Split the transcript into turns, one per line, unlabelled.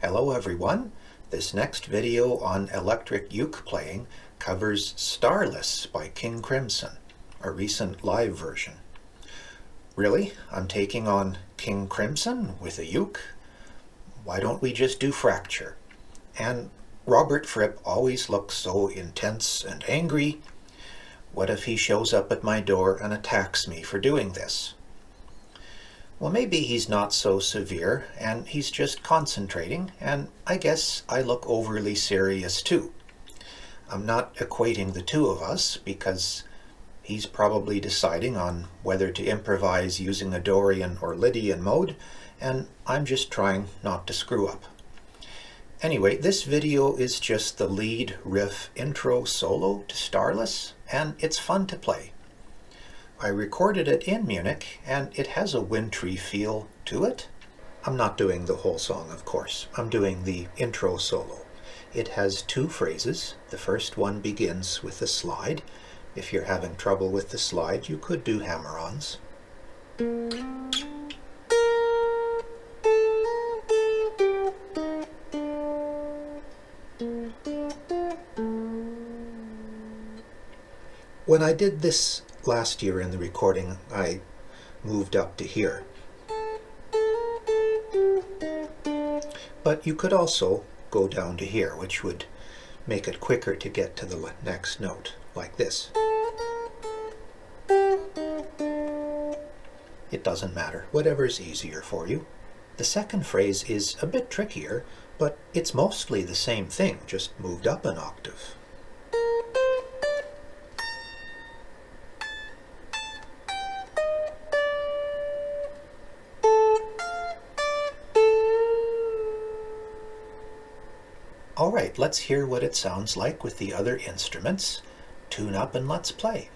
Hello everyone. This next video on electric uke playing covers Starless by King Crimson, a recent live version. Really? I'm taking on King Crimson with a uke? Why don't we just do Fracture? And Robert Fripp always looks so intense and angry. What if he shows up at my door and attacks me for doing this? Well, maybe he's not so severe and he's just concentrating, and I guess I look overly serious too. I'm not equating the two of us because he's probably deciding on whether to improvise using a Dorian or Lydian mode, and I'm just trying not to screw up. Anyway, this video is just the lead riff intro solo to Starless, and it's fun to play. I recorded it in Munich, and it has a wintry feel to it. I'm not doing the whole song, of course. I'm doing the intro solo. It has two phrases. The first one begins with a slide. If you're having trouble with the slide, you could do hammer-ons. When I did this last year in the recording, I moved up to here. But you could also go down to here, which would make it quicker to get to the next note, like this. It doesn't matter, whatever's easier for you. The second phrase is a bit trickier, but it's mostly the same thing, just moved up an octave. All right, let's hear what it sounds like with the other instruments. Tune up and let's play.